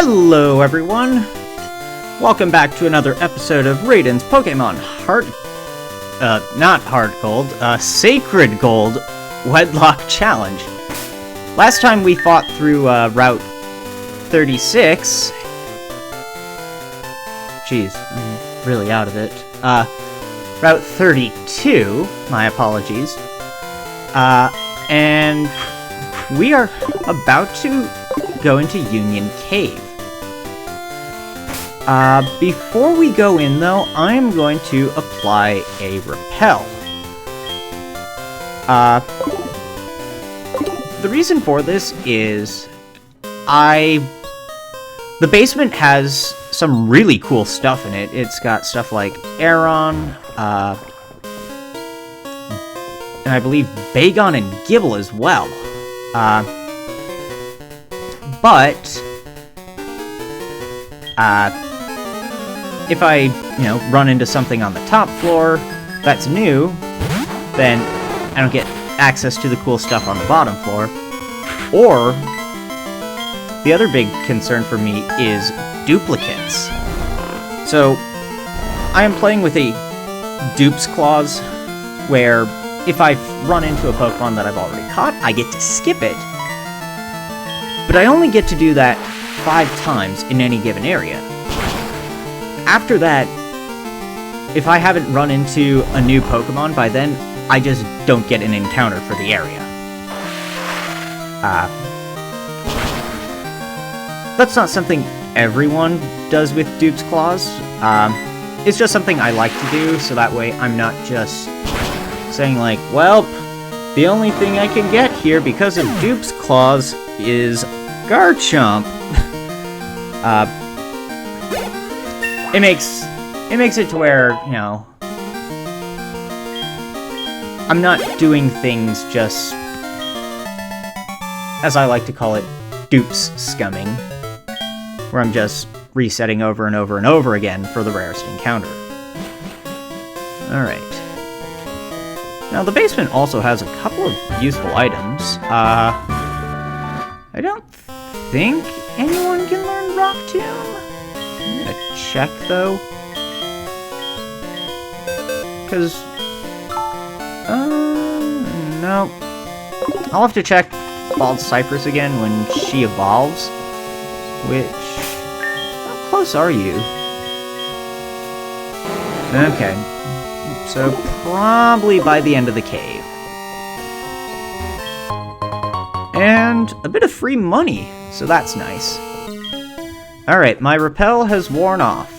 Hello everyone! Welcome back to another episode of Raden's Pokemon SacredGold Wedlocke Challenge. Last time we fought through Route 36. Jeez, I'm really out of it. Route 32, my apologies. And we are about to go into Union Cave. Before we go in, though, I'm going to apply a repel. The reason for this is the basement has some really cool stuff in it. It's got stuff like Aron, and I believe Bagon and Gibble as well. But if I, run into something on the top floor that's new, then I don't get access to the cool stuff on the bottom floor. Or, the other big concern for me is duplicates. So, I am playing with a dupes clause, where if I run into a Pokemon that I've already caught, I get to skip it. But I only get to do that 5 times in any given area. After that, if I haven't run into a new Pokemon by then, I just don't get an encounter for the area. That's not something everyone does with Dupe's Claws. It's just something I like to do, so that way I'm not just saying like, well, the only thing I can get here because of Dupe's Claws is Garchomp. It makes it to where, I'm not doing things just, as I like to call it, dupes scumming, where I'm just resetting over and over and over again for the rarest encounter. Alright. Now, the basement also has a couple of useful items. I don't think anyone can learn Rock Tomb. I'm gonna check, though. Because, no. I'll have to check Bald Cypress again when she evolves. Which, how close are you? Okay. So, probably by the end of the cave. And a bit of free money, so that's nice. Alright, my repel has worn off.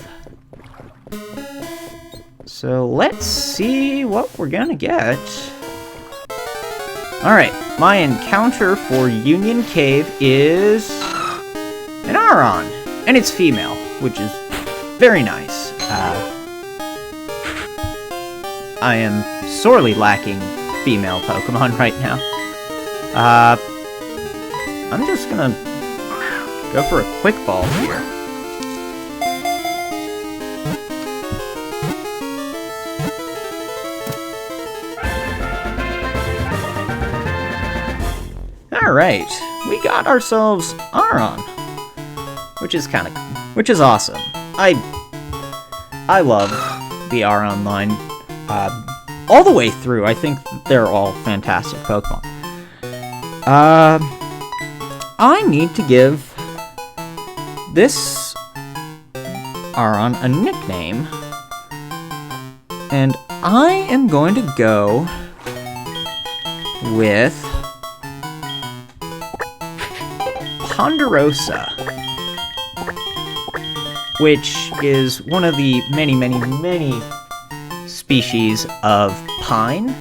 So let's see what we're gonna get. Alright, my encounter for Union Cave is an Aron, and it's female, which is very nice. I am sorely lacking female Pokemon right now. I'm just gonna go for a quick ball here. Alright, we got ourselves Aron, which is awesome. I love the Aron line. All the way through, I think they're all fantastic Pokemon. I need to give this Aron a nickname, and I am going to go with Ponderosa, which is one of the many species of pine.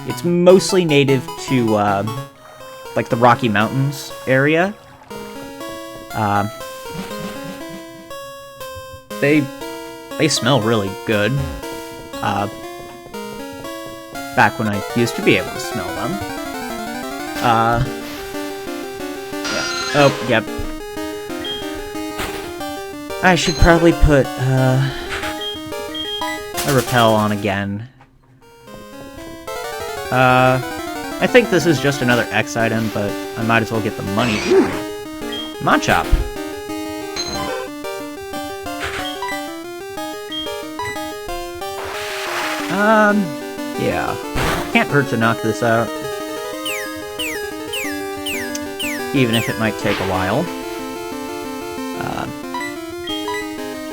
It's mostly native to, like the Rocky Mountains area. They smell really good. Back when I used to be able to smell them. Yeah. Oh, yep. I should probably put, a repel on again. I think this is just another X item, but I might as well get the money. Ooh! Machop. Yeah. Can't hurt to knock this out. Even if it might take a while.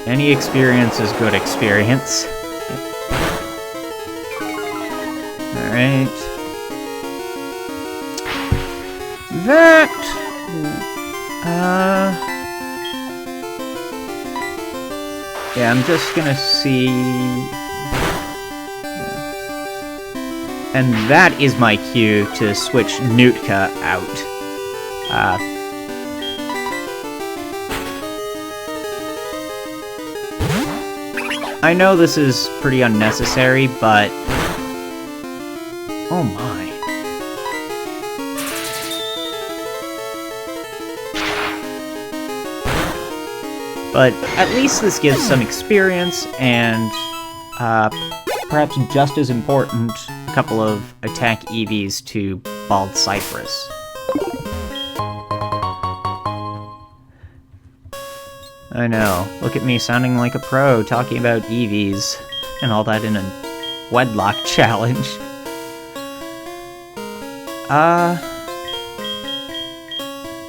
Any experience is good experience. Alright. That... Yeah, I'm just gonna see... And that is my cue to switch Nootka out. I know this is pretty unnecessary, but... Oh my. But at least this gives some experience, and perhaps just as important, a couple of attack EVs to Bald Cypress. I know. Look at me sounding like a pro, talking about EVs, and all that in a Wedlocke challenge.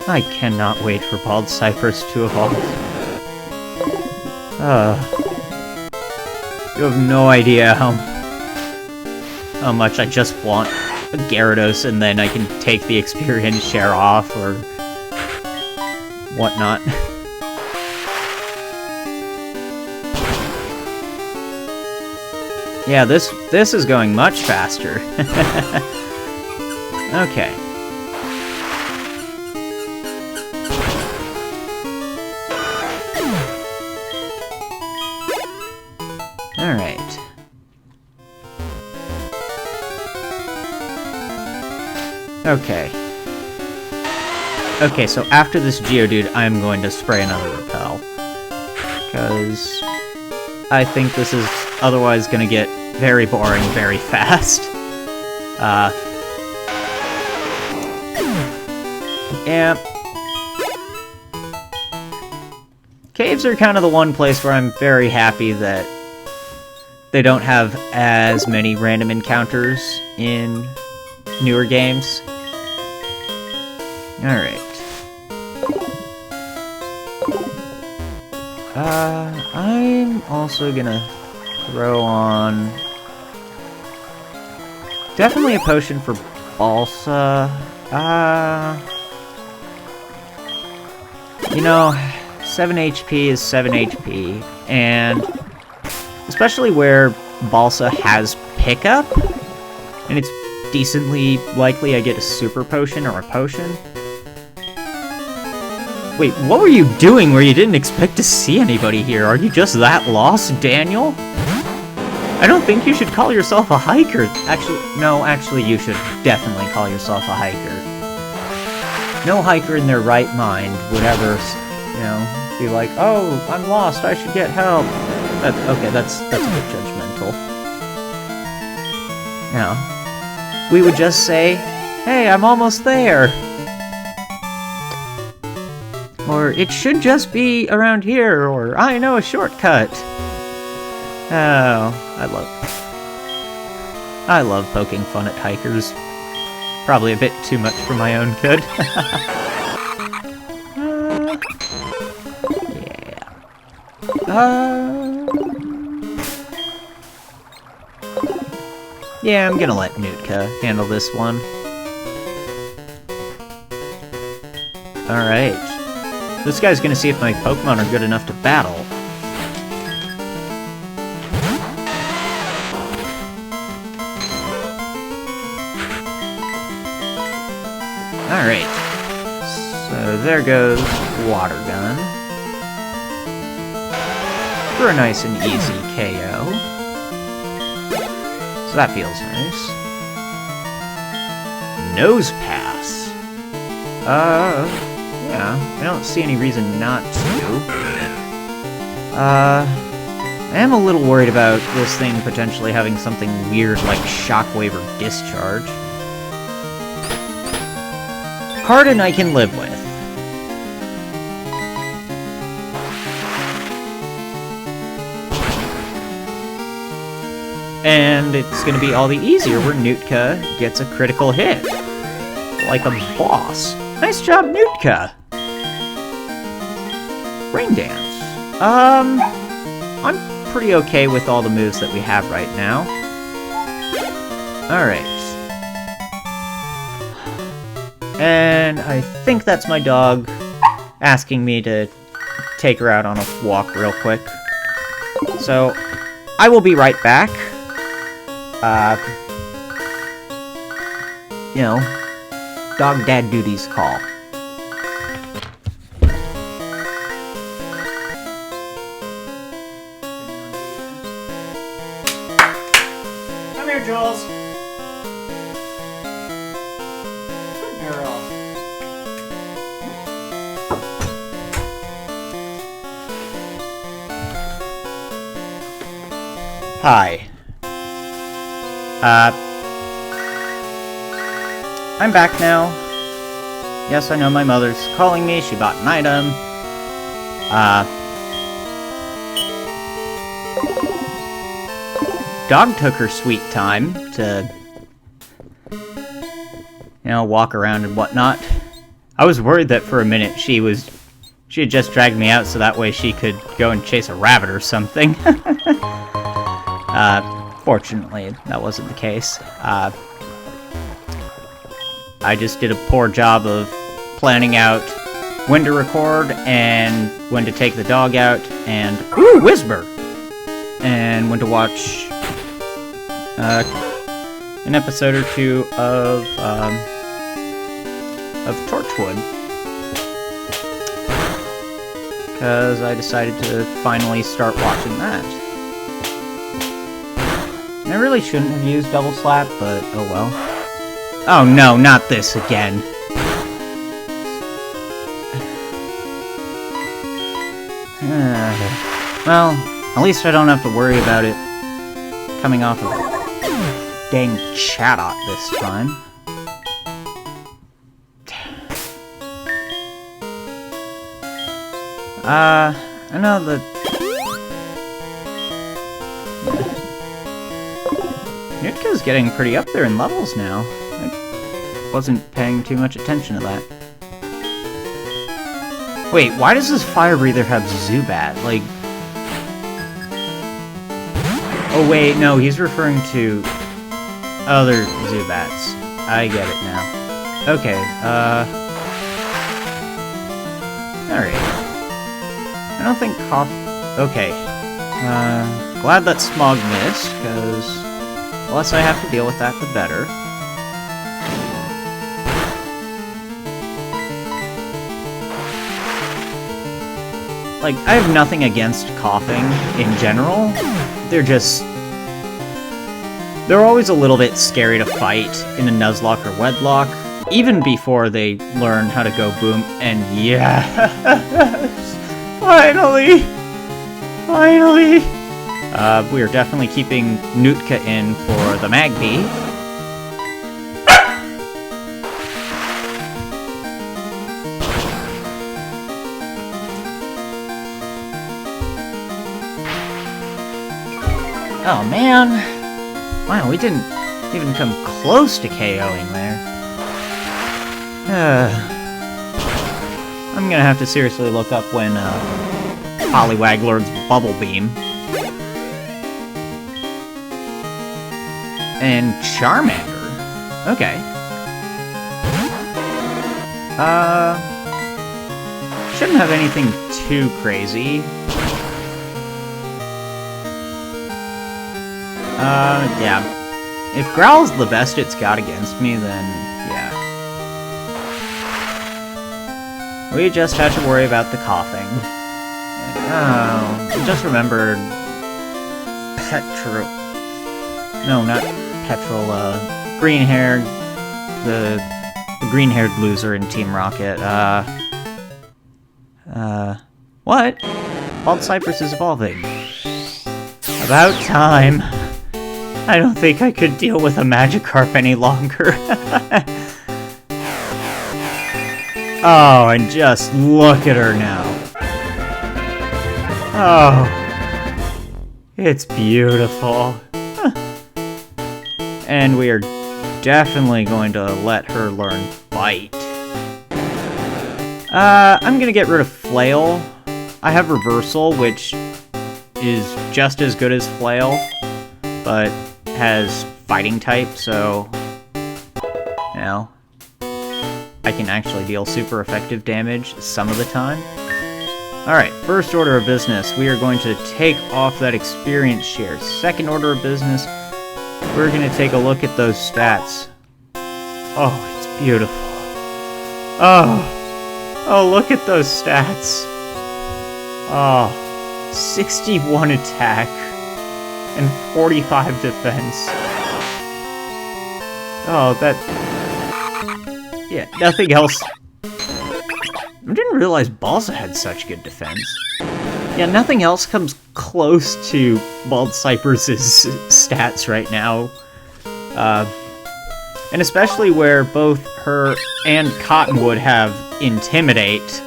I cannot wait for Bald Cypress to evolve. You have no idea how much I just want a Gyarados, and then I can take the experience share off, or whatnot. Yeah, this is going much faster. Okay. Alright. Okay. Okay, so after this Geodude, I'm going to spray another Repel. Because I think this is otherwise gonna get very boring very fast. Yeah. Caves are kind of the one place where I'm very happy that they don't have as many random encounters in newer games. Alright. I'm also gonna throw on... Definitely a potion for Balsa. You know, 7 HP is 7 HP, and especially where Balsa has pickup, and it's decently likely I get a super potion or a potion. Wait, what were you doing where you didn't expect to see anybody here? Are you just that lost, Daniel? I don't think you should call yourself a hiker. Actually, you should definitely call yourself a hiker. No hiker in their right mind would ever, you know, be like, oh, I'm lost, I should get help. Okay, that's a bit judgmental. No. We would just say, hey, I'm almost there. Or, it should just be around here, or I know a shortcut. Oh, I love poking fun at hikers. Probably a bit too much for my own good. Yeah, I'm gonna let Nootka handle this one. Alright. This guy's gonna see if my Pokemon are good enough to battle. Alright. So there goes Water Gun. For a nice and easy KO. So that feels nice. Nose Pass. Yeah, I don't see any reason not to. I am a little worried about this thing potentially having something weird like Shockwave or Discharge. Harden I can live with. And it's gonna be all the easier where Nootka gets a critical hit. Like a boss. Nice job, Nootka! Rain Dance. I'm pretty okay with all the moves that we have right now. Alright. And I think that's my dog asking me to take her out on a walk real quick. So, I will be right back. You know, dog dad duties call. Come here, Jules. Good girl. Hi. I'm back now. Yes, I know my mother's calling me. She bought an item. Dog took her sweet time to, you know, walk around and whatnot. I was worried that for a minute she had just dragged me out so that way she could go and chase a rabbit or something. Fortunately, that wasn't the case. I just did a poor job of planning out when to record and when to take the dog out and... Ooh, Whisper! And when to watch an episode or two of Torchwood. Because I decided to finally start watching that. And I really shouldn't have used Double Slap, but oh well. Oh no, not this again. Well, at least I don't have to worry about it coming off of dang Chatot this time. I know that... Nutka's getting pretty up there in levels now. I wasn't paying too much attention to that. Wait, why does this fire breather have Zubat? Like... Oh wait, no, he's referring to other Zubats. I get it now. Okay, alright. I don't think Okay. Glad that Smog missed, because the less I have to deal with that, the better. Like, I have nothing against coughing in general. They're always a little bit scary to fight in a Nuzlocke or Wedlocke, even before they learn how to go boom, and yes! Finally! Finally! We are definitely keeping Nootka in for the Magpie. Oh man! Wow, we didn't even come close to KOing there. I'm gonna have to seriously look up when Poliwaglord's Bubble Beam. And Charmander. Okay. Shouldn't have anything too crazy. Yeah. If Growl's the best it's got against me, then yeah. We just had to worry about the coughing. Oh, I just remembered... No, not Petrol, green-haired... The green-haired loser in Team Rocket, what? Bald Cypress is evolving. About time. I don't think I could deal with a Magikarp any longer. Oh, and just look at her now. Oh. It's beautiful. And we are definitely going to let her learn Bite. I'm gonna get rid of Flail. I have Reversal, which is just as good as Flail, but has Fighting type, so, you know, I can actually deal super effective damage some of the time. Alright, first order of business, we are going to take off that experience share. Second order of business, we're going to take a look at those stats. Oh, it's beautiful. Oh, look at those stats. Oh, 61 attack and 45 defense. Oh, that... Yeah, nothing else... I didn't realize Balsa had such good defense. Yeah, nothing else comes close to Bald Cypress's stats right now. And especially where both her and Cottonwood have Intimidate.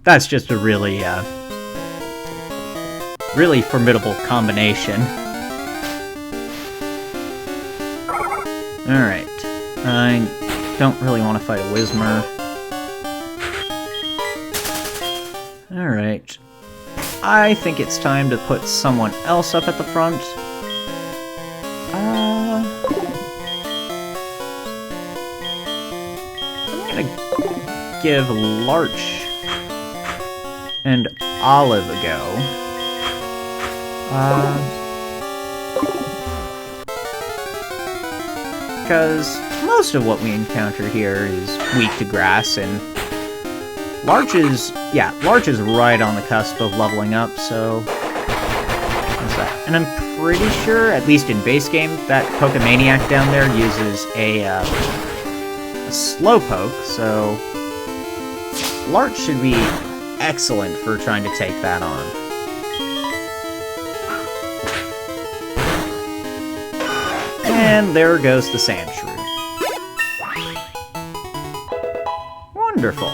That's just a really, really formidable combination. Alright, I don't really want to fight a Whismer. Alright, I think it's time to put someone else up at the front. I'm gonna give Larch and Olive a go. Because most of what we encounter here is weak to grass, and Larch is right on the cusp of leveling up, so... What's that? And I'm pretty sure, at least in base game, that Pokemaniac down there uses a Slowpoke, so... Larch should be excellent for trying to take that on. And there goes the Sandshrew. Wonderful.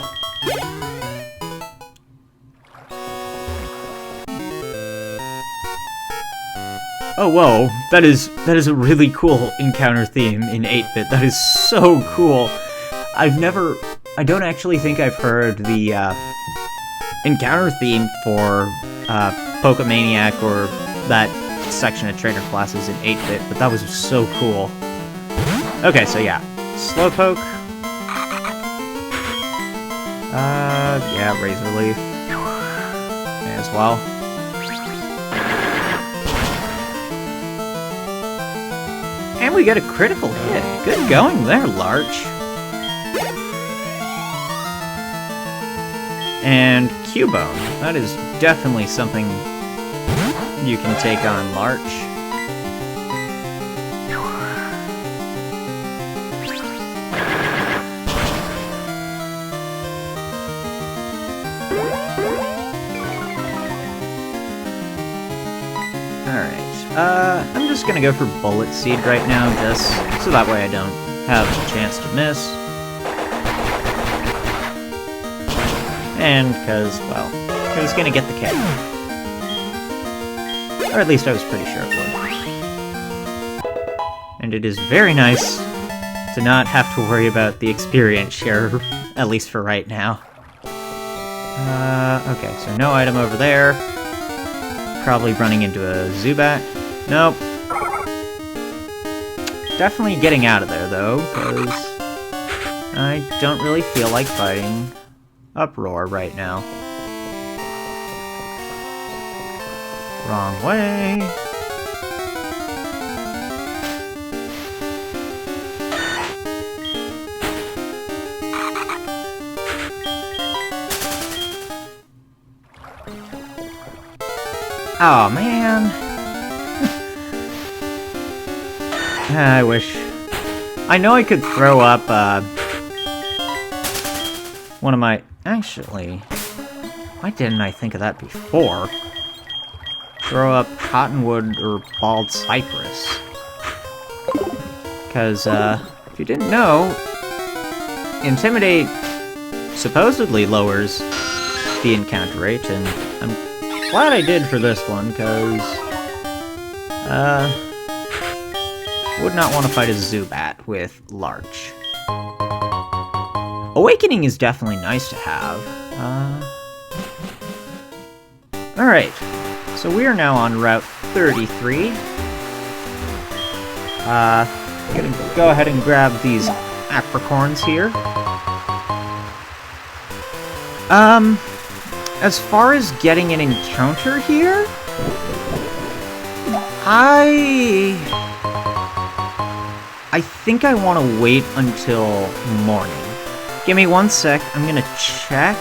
Oh, whoa. That is a really cool encounter theme in 8-bit. That is so cool. I don't actually think I've heard the encounter theme for Pokemaniac or that section of trainer classes in 8-bit, but that was so cool. Okay, so yeah. Slowpoke. Yeah, Razor Leaf. May as well. And we get a critical hit. Good going there, Larch. And Cubone. That is definitely something you can take on Larch. I'm just gonna go for Bullet Seed right now, just so that way I don't have a chance to miss. And because, well, it was gonna get the K. Or at least I was pretty sure it would. And it is very nice to not have to worry about the experience share, at least for right now. Okay, so no item over there. Probably running into a Zubat. Nope. Definitely getting out of there, though, because I don't really feel like fighting Uproar right now. Wrong way. Oh man. I wish. I know I could throw up one of my... Actually, why didn't I think of that before? Throw up Cottonwood or Bald Cypress. Because, if you didn't know, Intimidate supposedly lowers the encounter rate, and I'm glad I did for this one, because... would not want to fight a Zubat with Larch. Awakening is definitely nice to have. Alright, so we are now on Route 33. I'm gonna go ahead and grab these apricorns here. As far as getting an encounter here, I think I want to wait until morning. Give me 1 sec, I'm gonna check.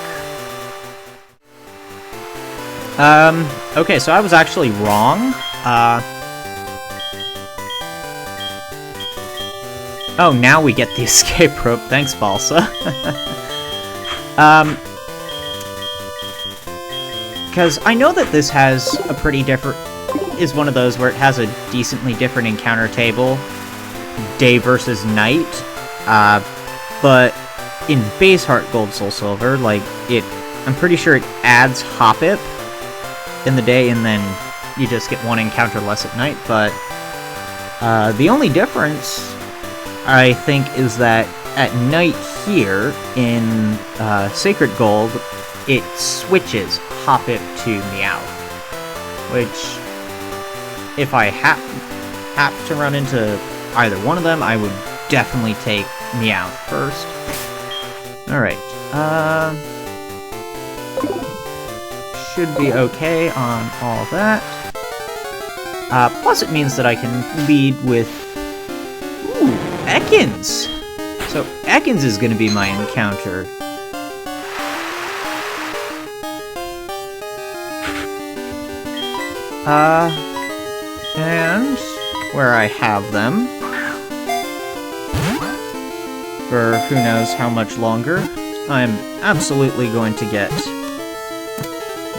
Okay, so I was actually wrong. Oh, now we get the escape rope. Thanks, Balsa. Because I know that this has a pretty different... is one of those where it has a decently different encounter table, day versus night. But in base Heart Gold Soul Silver, like, I'm pretty sure it adds Hoppip in the day, and then you just get 1 encounter less at night, but the only difference, I think, is that at night here, in Sacred Gold, it switches Hoppip to Meowth, which, if I have to run into either one of them, I would definitely take Meowth first. Alright, should be okay on all that. Plus it means that I can lead with... Ooh, Ekans! So Ekans is going to be my encounter. And where I have them, for who knows how much longer, I'm absolutely going to get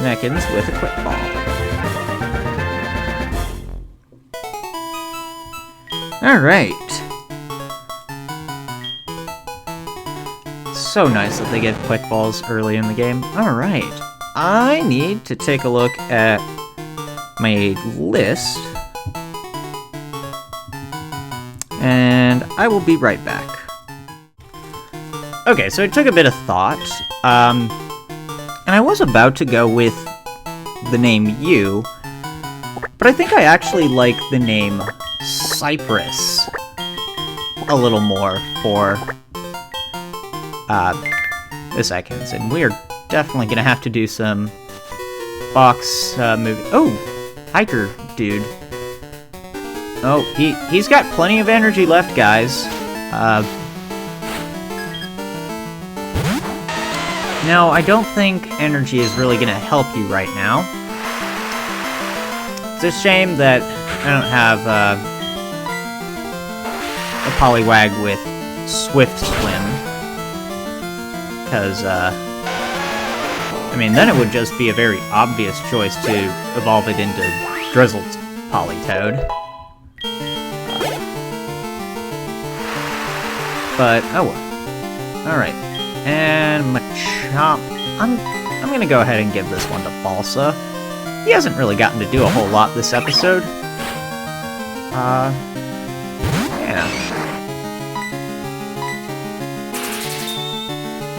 Ekans with a Quick Ball. Alright. So nice that they give Quick Balls early in the game. Alright. I need to take a look at my list, and I will be right back. Okay, so it took a bit of thought, and I was about to go with the name Yew, but I think I actually like the name Cypress a little more for the seconds, and we are definitely gonna have to do some box moving. Oh, hiker dude. Oh, he's got plenty of energy left, guys. No, I don't think energy is really gonna help you right now. It's a shame that I don't have a Poliwag with Swift Swim, because I mean, then it would just be a very obvious choice to evolve it into Drizzled Politoed. But, oh well. Alright. And Machop. I'm gonna go ahead and give this one to Balsa. He hasn't really gotten to do a whole lot this episode. Yeah.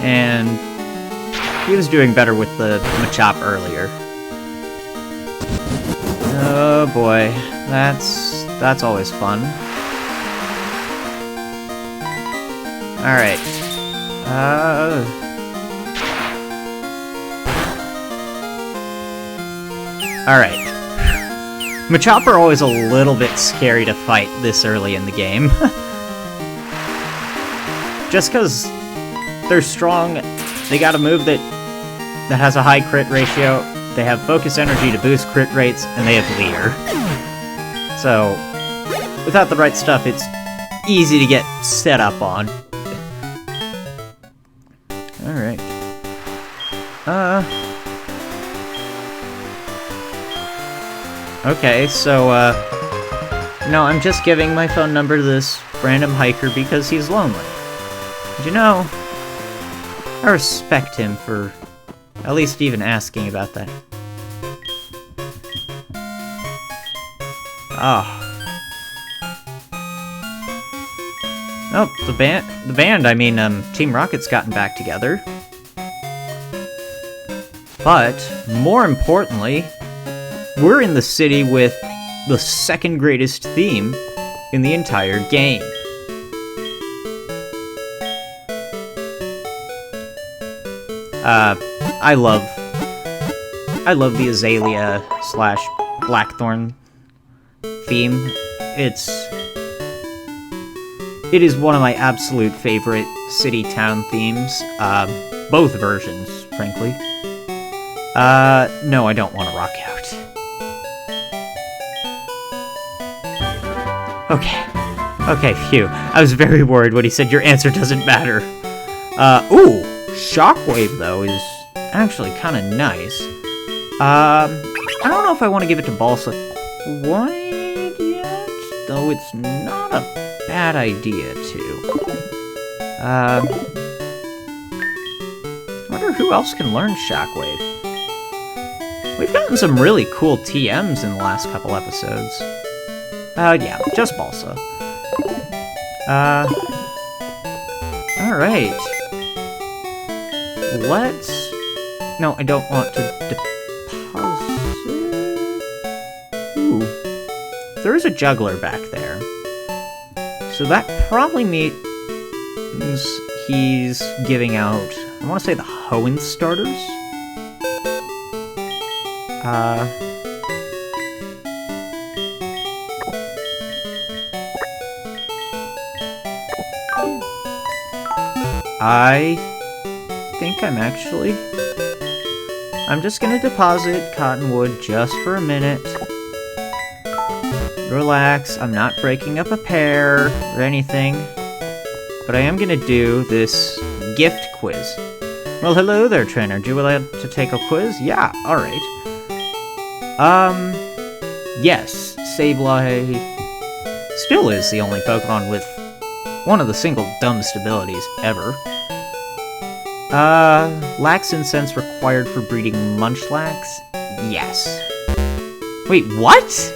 And he was doing better with the Machop earlier. Oh boy, that's always fun. Alright. Alright. Machop are always a little bit scary to fight this early in the game. Just because they're strong, they got a move that has a high crit ratio, they have focus energy to boost crit rates, and they have Leer. So, without the right stuff, it's easy to get set up on. Alright. Okay, so, no, I'm just giving my phone number to this random hiker because he's lonely. But you know, I respect him for at least even asking about that. Ah. Oh, the band, I mean, Team Rocket's gotten back together. But, more importantly, we're in the city with the second greatest theme in the entire game. I love the Azalea / Blackthorn theme. It is one of my absolute favorite city-town themes. Both versions, frankly. No, I don't want to rock out. Okay, phew. I was very worried when he said your answer doesn't matter. Ooh, Shockwave, though, is actually kind of nice. I don't know if I want to give it to Balsa quite yet, though it's not a bad idea to. I wonder who else can learn Shockwave. We've gotten some really cool TMs in the last couple episodes. Yeah, just Balsa. Alright. Let's... No, I don't want to deposit... Ooh. There is a juggler back there. So that probably means he's giving out... I want to say the Hoenn starters? I think I'm just gonna deposit Cottonwood just for a minute. Relax, I'm not breaking up a pair or anything. But I am gonna do this gift quiz. Well, hello there, trainer. Do you like to take a quiz? Yeah, alright. Yes, Sableye still is the only Pokemon with one of the single dumbest abilities ever. Lax Incense required for breeding Munchlax? Yes. Wait, what?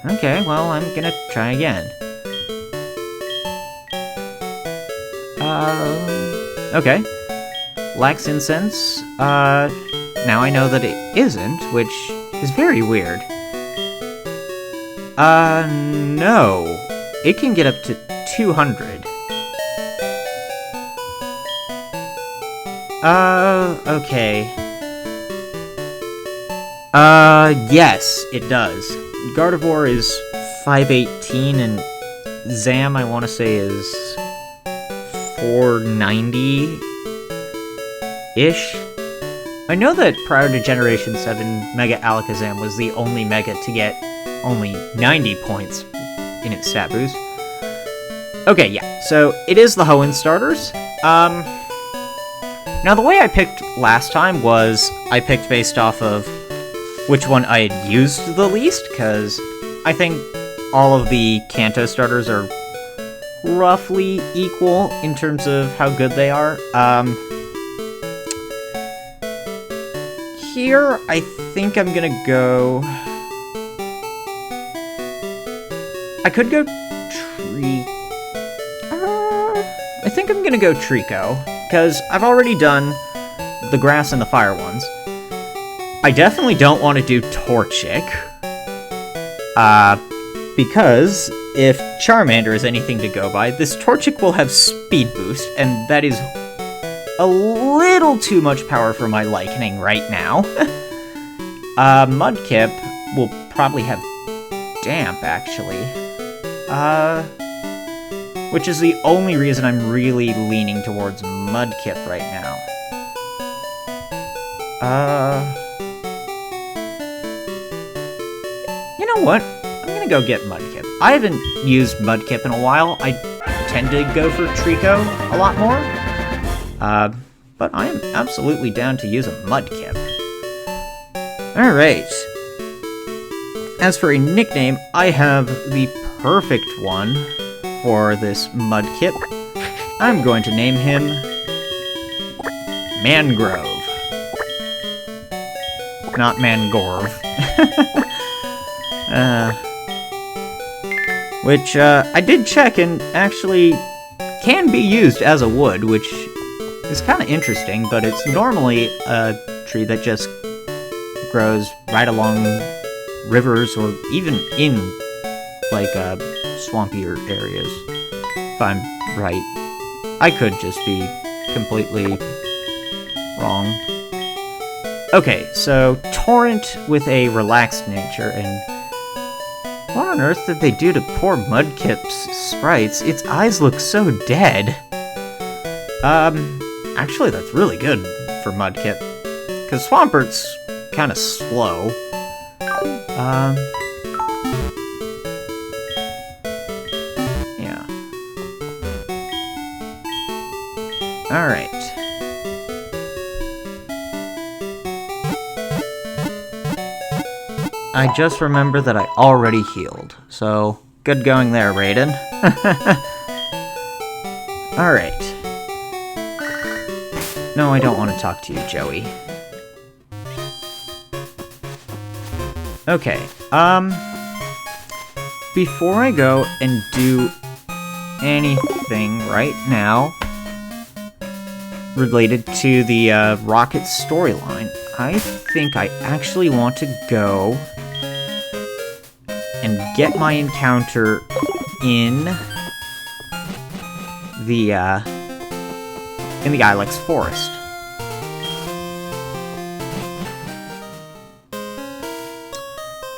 Okay, well, I'm gonna try again. Okay. Lax Incense, now I know that it isn't, which is very weird. No. It can get up to 200. Okay. Yes, it does. Gardevoir is 518, and Zam, I want to say, is 490-ish. I know that prior to Generation 7, Mega Alakazam was the only Mega to get only 90 points in its stat boost. Okay, yeah, so it is the Hoenn starters. Now the way I picked last time was I picked based off of which one I had used the least, because I think all of the Kanto starters are roughly equal in terms of how good they are. Here, I think I'm gonna go... I could go I think I'm gonna go Trico, because I've already done the grass and the fire ones. I definitely don't want to do Torchic, because if Charmander is anything to go by, this Torchic will have Speed Boost, and that is a little too much power for my liking right now. Mudkip will probably have Damp, actually. Which is the only reason I'm really leaning towards Mudkip right now. You know what? I'm gonna go get Mudkip. I haven't used Mudkip in a while. I tend to go for Trico a lot more. But I am absolutely down to use a Mudkip. Alright. As for a nickname, I have the perfect one for this Mudkip. I'm going to name him Mangrove. Not Mangorv. which I did check and actually can be used as a wood, which is kind of interesting, but it's normally a tree that just grows right along rivers or even in, like, swampier areas, if I'm right. I could just be completely wrong. Okay, so Torrent with a relaxed nature, and what on earth did they do to poor Mudkip's sprites? Its eyes look so dead. Actually that's really good for Mudkip, because Swampert's kind of slow. Yeah. Alright. I just remember that I already healed, so good going there, Raden. Alright. No, I don't want to talk to you, Joey. Okay, before I go and do anything right now related to the Rocket storyline, I think I actually want to go and get my encounter in the Ilex Forest.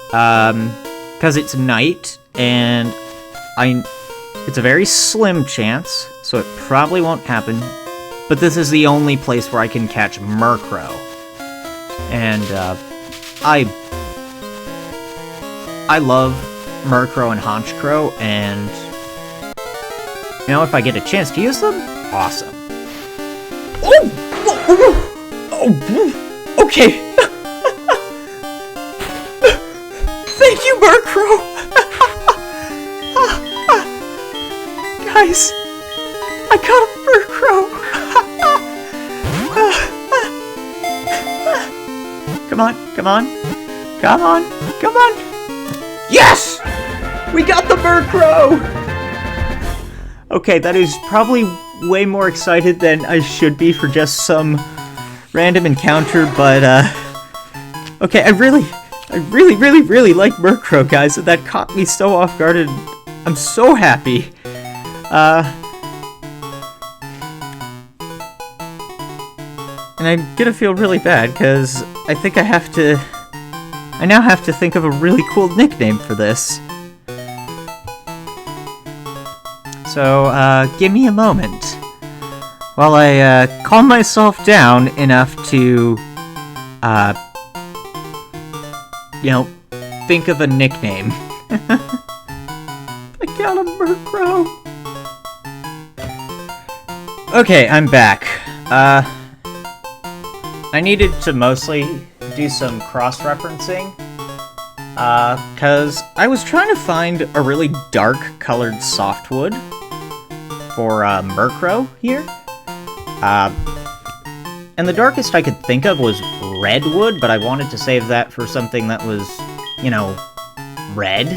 Because it's night, and it's a very slim chance, so it probably won't happen, but this is the only place where I can catch Murkrow. And, I love Murkrow and Honchkrow, and, you know, if I get a chance to use them, awesome. Oh, okay. Thank you, Murkrow! Guys, I got a Murkrow! Come on, come on, come on, come on! Yes! We got the Murkrow! Okay, that is probably way more excited than I should be for just some random encounter, but, okay, I really like Murkrow, guys, and that caught me so off guard, and I'm so happy. And I'm gonna feel really bad, because I think I now have to think of a really cool nickname for this. So, give me a moment while I, calm myself down enough to, you know, think of a nickname. I got a Murkrow! Okay, I'm back. I needed to mostly do some cross-referencing, cause I was trying to find a really dark-colored softwood for, Murkrow here. And the darkest I could think of was redwood, but I wanted to save that for something that was, you know, red.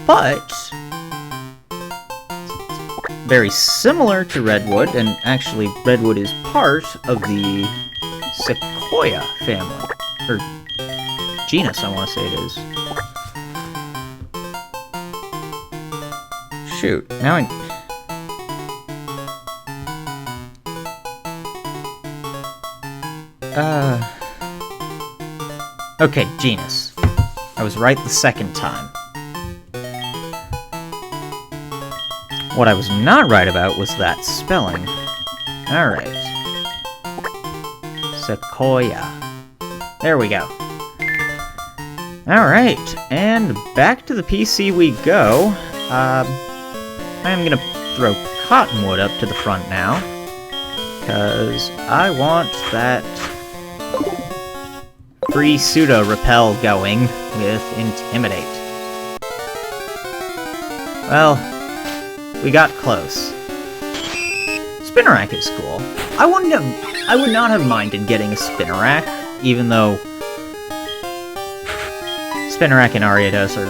But very similar to redwood, and actually redwood is part of the sequoia family, or genus, I want to say it is. Shoot, now okay, genus. I was right the second time. What I was not right about was that spelling. Alright. Sequoia. There we go. Alright, and back to the PC we go. I'm gonna throw Cottonwood up to the front now, because I want that free pseudo-repel going with Intimidate. Well, we got close. Spinnerack is cool. I would not have minded getting a Spinnerack, even though Spinnerack and Ariados are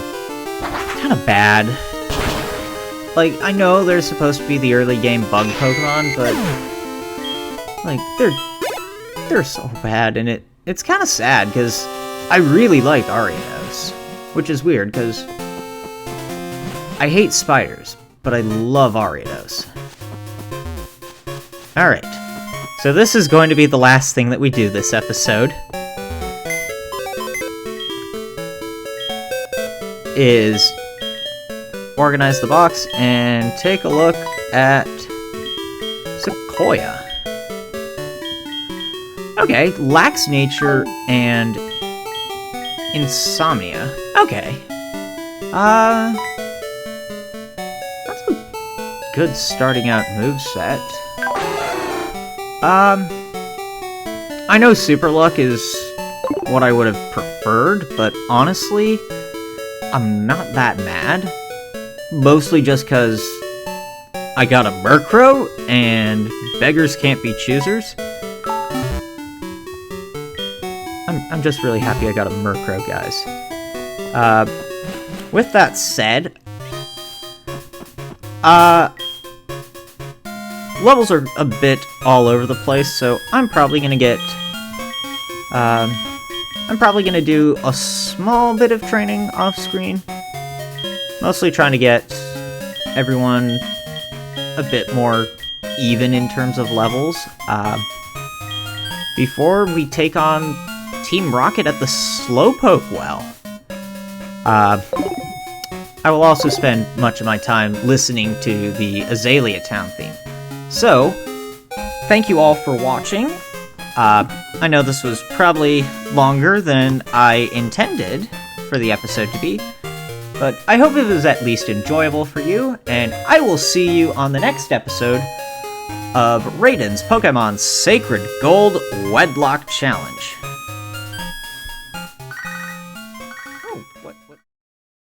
kind of bad. Like, I know they're supposed to be the early game bug Pokemon, but like they're so bad, and it's kind of sad because I really like Ariados, which is weird because I hate spiders, but I love Ariados. Alright, so this is going to be the last thing that we do this episode. Is organize the box and take a look at Sequoia. Okay, lacks nature and insomnia. Okay. That's a good starting out moveset. I know Super Luck is what I would have preferred, but honestly, I'm not that mad. Mostly just because I got a Murkrow, and beggars can't be choosers. I'm just really happy I got a Murkrow, guys. With that said, levels are a bit all over the place, so I'm probably gonna get... I'm probably gonna do a small bit of training off-screen. Mostly trying to get everyone a bit more even in terms of levels. Before we take on Team Rocket at the Slowpoke Well. I will also spend much of my time listening to the Azalea Town theme. So, thank you all for watching. I know this was probably longer than I intended for the episode to be, but I hope it was at least enjoyable for you, and I will see you on the next episode of Raden's Pokemon Sacred Gold Wedlocke Challenge.